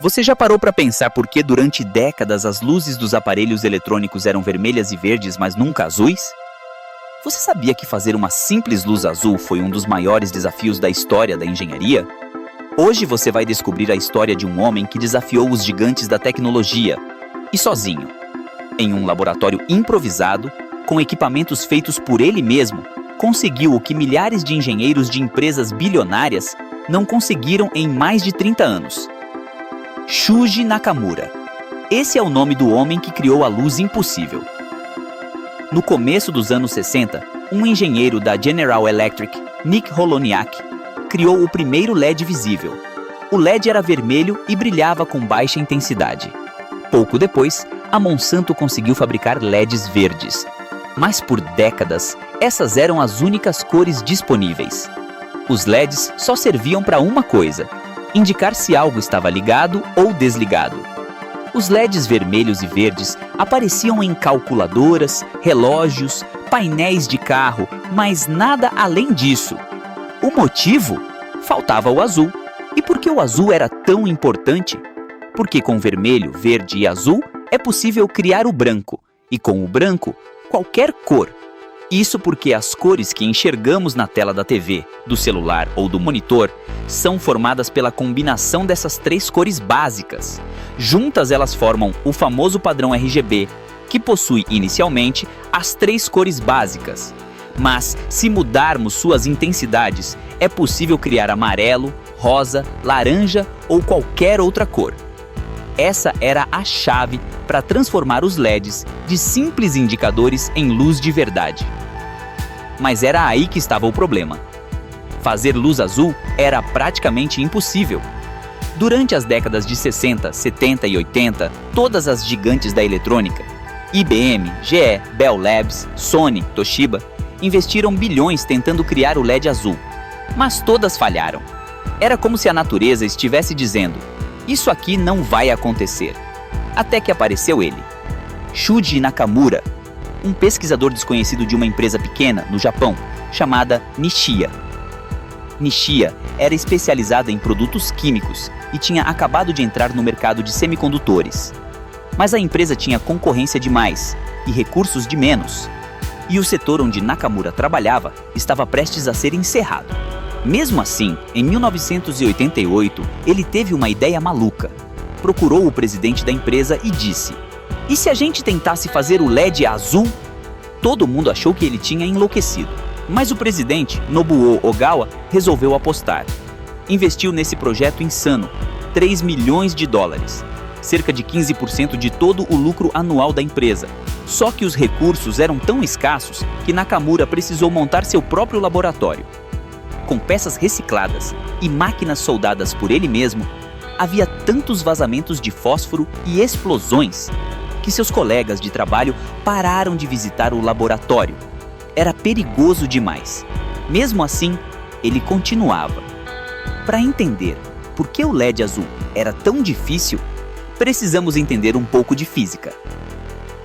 Você já parou para pensar por que durante décadas as luzes dos aparelhos eletrônicos eram vermelhas e verdes, mas nunca azuis? Você sabia que fazer uma simples luz azul foi um dos maiores desafios da história da engenharia? Hoje você vai descobrir a história de um homem que desafiou os gigantes da tecnologia, e sozinho, em um laboratório improvisado, com equipamentos feitos por ele mesmo, conseguiu o que milhares de engenheiros de empresas bilionárias não conseguiram em mais de 30 anos. Shuji Nakamura. Esse é o nome do homem que criou a luz impossível. No começo dos anos 60, um engenheiro da General Electric, Nick Holoniak, criou o primeiro LED visível. O LED era vermelho e brilhava com baixa intensidade. Pouco depois, a Monsanto conseguiu fabricar LEDs verdes. Mas por décadas, essas eram as únicas cores disponíveis. Os LEDs só serviam para uma coisa: indicar se algo estava ligado ou desligado. Os LEDs vermelhos e verdes apareciam em calculadoras, relógios, painéis de carro, mas nada além disso. O motivo? Faltava o azul. E por que o azul era tão importante? Porque com vermelho, verde e azul é possível criar o branco, e com o branco, qualquer cor. Isso porque as cores que enxergamos na tela da TV, do celular ou do monitor são formadas pela combinação dessas três cores básicas. Juntas elas formam o famoso padrão RGB, que possui inicialmente as três cores básicas. Mas se mudarmos suas intensidades, é possível criar amarelo, rosa, laranja ou qualquer outra cor. Essa era a chave para transformar os LEDs de simples indicadores em luz de verdade. Mas era aí que estava o problema. Fazer luz azul era praticamente impossível. Durante as décadas de 60, 70 e 80, todas as gigantes da eletrônica, IBM, GE, Bell Labs, Sony, Toshiba, investiram bilhões tentando criar o LED azul. Mas todas falharam. Era como se a natureza estivesse dizendo: isso aqui não vai acontecer. Até que apareceu ele, Shuji Nakamura, um pesquisador desconhecido de uma empresa pequena no Japão, chamada Nishia. Nishia era especializada em produtos químicos e tinha acabado de entrar no mercado de semicondutores. Mas a empresa tinha concorrência demais e recursos de menos. E o setor onde Nakamura trabalhava estava prestes a ser encerrado. Mesmo assim, em 1988, ele teve uma ideia maluca. Procurou o presidente da empresa e disse: e se a gente tentasse fazer o LED azul? Todo mundo achou que ele tinha enlouquecido. Mas o presidente, Nobuo Ogawa, resolveu apostar. Investiu nesse projeto insano, $3 milhões, cerca de 15% de todo o lucro anual da empresa. Só que os recursos eram tão escassos que Nakamura precisou montar seu próprio laboratório. Com peças recicladas e máquinas soldadas por ele mesmo, havia tantos vazamentos de fósforo e explosões que seus colegas de trabalho pararam de visitar o laboratório. Era perigoso demais. Mesmo assim, ele continuava. Para entender por que o LED azul era tão difícil, precisamos entender um pouco de física.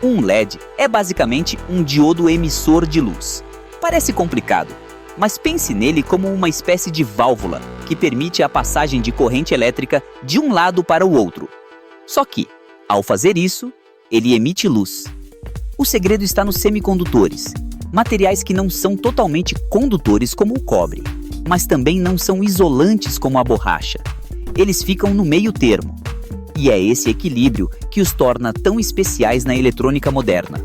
Um LED é basicamente um diodo emissor de luz. Parece complicado, mas pense nele como uma espécie de válvula que permite a passagem de corrente elétrica de um lado para o outro. Só que, ao fazer isso, ele emite luz. O segredo está nos semicondutores, materiais que não são totalmente condutores como o cobre, mas também não são isolantes como a borracha. Eles ficam no meio termo. E é esse equilíbrio que os torna tão especiais na eletrônica moderna.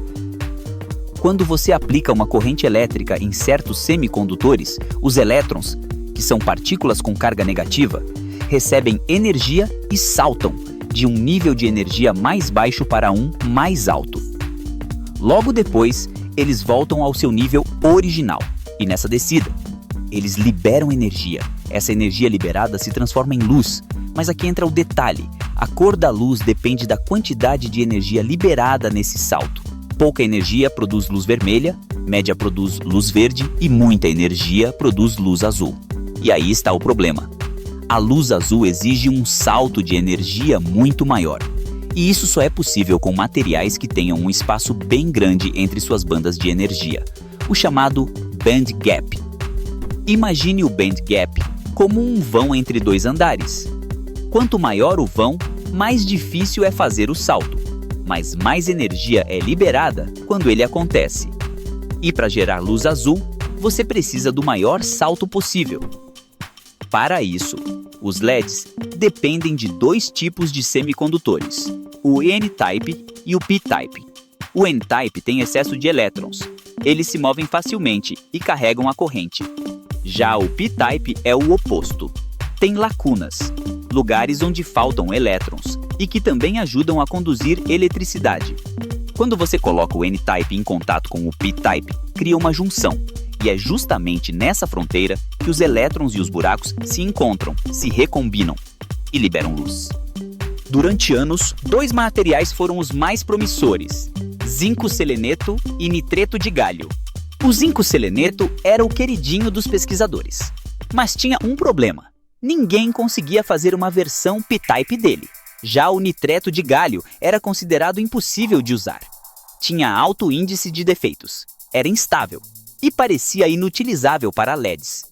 Quando você aplica uma corrente elétrica em certos semicondutores, os elétrons, que são partículas com carga negativa, recebem energia e saltam de um nível de energia mais baixo para um mais alto. Logo depois, eles voltam ao seu nível original. E nessa descida, eles liberam energia. Essa energia liberada se transforma em luz. Mas aqui entra o detalhe: a cor da luz depende da quantidade de energia liberada nesse salto. Pouca energia produz luz vermelha, média produz luz verde e muita energia produz luz azul. E aí está o problema. A luz azul exige um salto de energia muito maior. E isso só é possível com materiais que tenham um espaço bem grande entre suas bandas de energia, o chamado band gap. Imagine o band gap como um vão entre dois andares. Quanto maior o vão, mais difícil é fazer o salto, mas mais energia é liberada quando ele acontece. E para gerar luz azul, você precisa do maior salto possível. Para isso, os LEDs dependem de dois tipos de semicondutores, o N-type e o P-type. O N-type tem excesso de elétrons. Eles se movem facilmente e carregam a corrente. Já o P-type é o oposto. Tem lacunas, lugares onde faltam elétrons, e que também ajudam a conduzir eletricidade. Quando você coloca o N-type em contato com o P-type, cria uma junção. E é justamente nessa fronteira que os elétrons e os buracos se encontram, se recombinam e liberam luz. Durante anos, dois materiais foram os mais promissores: zinco-seleneto e nitreto de galho. O zinco-seleneto era o queridinho dos pesquisadores, mas tinha um problema: ninguém conseguia fazer uma versão P-type dele. Já o nitreto de galho era considerado impossível de usar. Tinha alto índice de defeitos, era instável e parecia inutilizável para LEDs.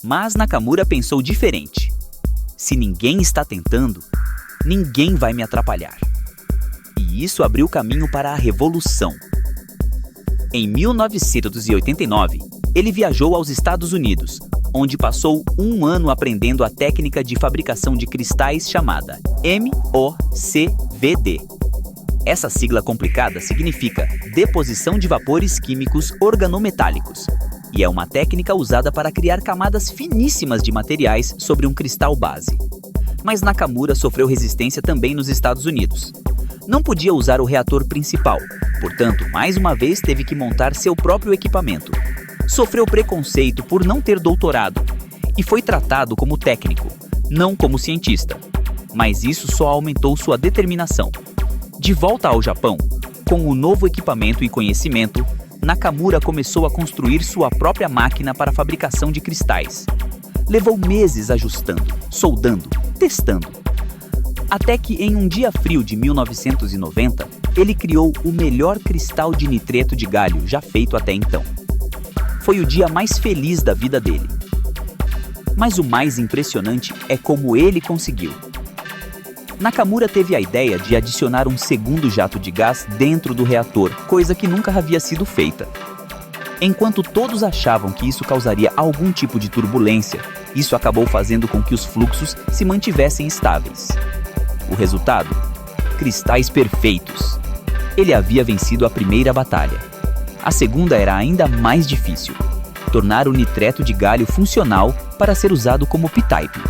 Mas Nakamura pensou diferente. Se ninguém está tentando, ninguém vai me atrapalhar. E isso abriu caminho para a revolução. Em 1989, ele viajou aos Estados Unidos, onde passou um ano aprendendo a técnica de fabricação de cristais chamada MOCVD. Essa sigla complicada significa deposição de vapores químicos organometálicos, e é uma técnica usada para criar camadas finíssimas de materiais sobre um cristal base. Mas Nakamura sofreu resistência também nos Estados Unidos. Não podia usar o reator principal, portanto, mais uma vez teve que montar seu próprio equipamento. Sofreu preconceito por não ter doutorado e foi tratado como técnico, não como cientista. Mas isso só aumentou sua determinação. De volta ao Japão, com o novo equipamento e conhecimento, Nakamura começou a construir sua própria máquina para a fabricação de cristais. Levou meses ajustando, soldando, testando. Até que em um dia frio de 1990, ele criou o melhor cristal de nitreto de galho já feito até então. Foi o dia mais feliz da vida dele. Mas o mais impressionante é como ele conseguiu. Nakamura teve a ideia de adicionar um segundo jato de gás dentro do reator, coisa que nunca havia sido feita. Enquanto todos achavam que isso causaria algum tipo de turbulência, isso acabou fazendo com que os fluxos se mantivessem estáveis. O resultado? Cristais perfeitos. Ele havia vencido a primeira batalha. A segunda era ainda mais difícil: tornar o nitreto de galho funcional para ser usado como P-type.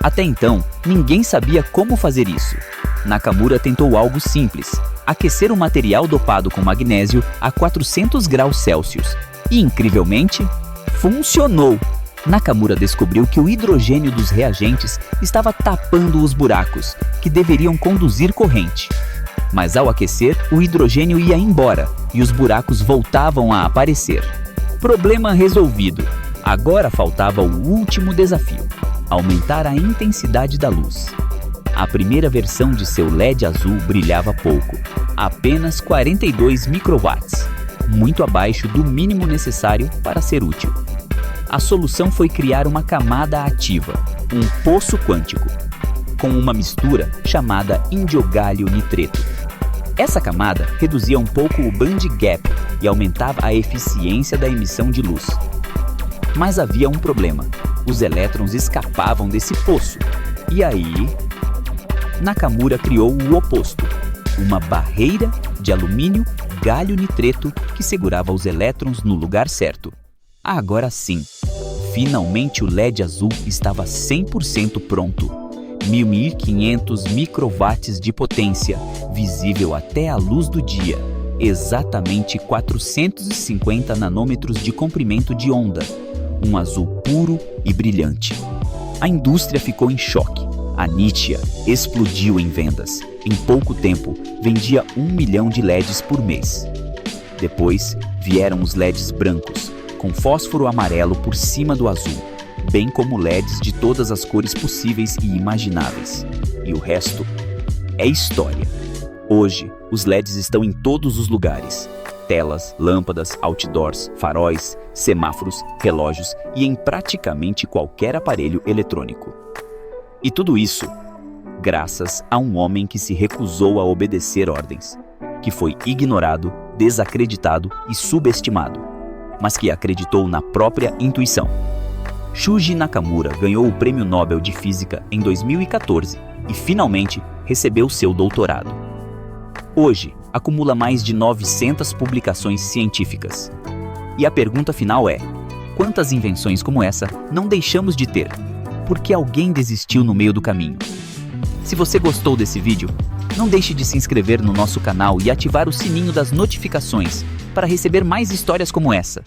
Até então, ninguém sabia como fazer isso. Nakamura tentou algo simples: aquecer um material dopado com magnésio a 400 graus Celsius. E, incrivelmente, funcionou! Nakamura descobriu que o hidrogênio dos reagentes estava tapando os buracos, que deveriam conduzir corrente. Mas ao aquecer, o hidrogênio ia embora e os buracos voltavam a aparecer. Problema resolvido. Agora faltava o último desafio: aumentar a intensidade da luz. A primeira versão de seu LED azul brilhava pouco, apenas 42 microwatts, muito abaixo do mínimo necessário para ser útil. A solução foi criar uma camada ativa, um poço quântico, com uma mistura chamada indiogalho nitreto. Essa camada reduzia um pouco o band gap e aumentava a eficiência da emissão de luz. Mas havia um problema: os elétrons escapavam desse poço. E aí, Nakamura criou o oposto: uma barreira de alumínio galho nitreto que segurava os elétrons no lugar certo. Agora sim, finalmente o LED azul estava 100% pronto. 1500 microwatts de potência, visível até a luz do dia. Exatamente 450 nanômetros de comprimento de onda. Um azul puro e brilhante. A indústria ficou em choque. A Nichia explodiu em vendas. Em pouco tempo, vendia 1 milhão de LEDs por mês. Depois, vieram os LEDs brancos, com fósforo amarelo por cima do azul, bem como LEDs de todas as cores possíveis e imagináveis. E o resto é história. Hoje, os LEDs estão em todos os lugares. Telas, lâmpadas, outdoors, faróis, semáforos, relógios e em praticamente qualquer aparelho eletrônico. E tudo isso graças a um homem que se recusou a obedecer ordens, que foi ignorado, desacreditado e subestimado, mas que acreditou na própria intuição. Shuji Nakamura ganhou o Prêmio Nobel de Física em 2014 e finalmente recebeu seu doutorado. Hoje, acumula mais de 900 publicações científicas. E a pergunta final é: quantas invenções como essa não deixamos de ter, porque alguém desistiu no meio do caminho? Se você gostou desse vídeo, não deixe de se inscrever no nosso canal e ativar o sininho das notificações para receber mais histórias como essa.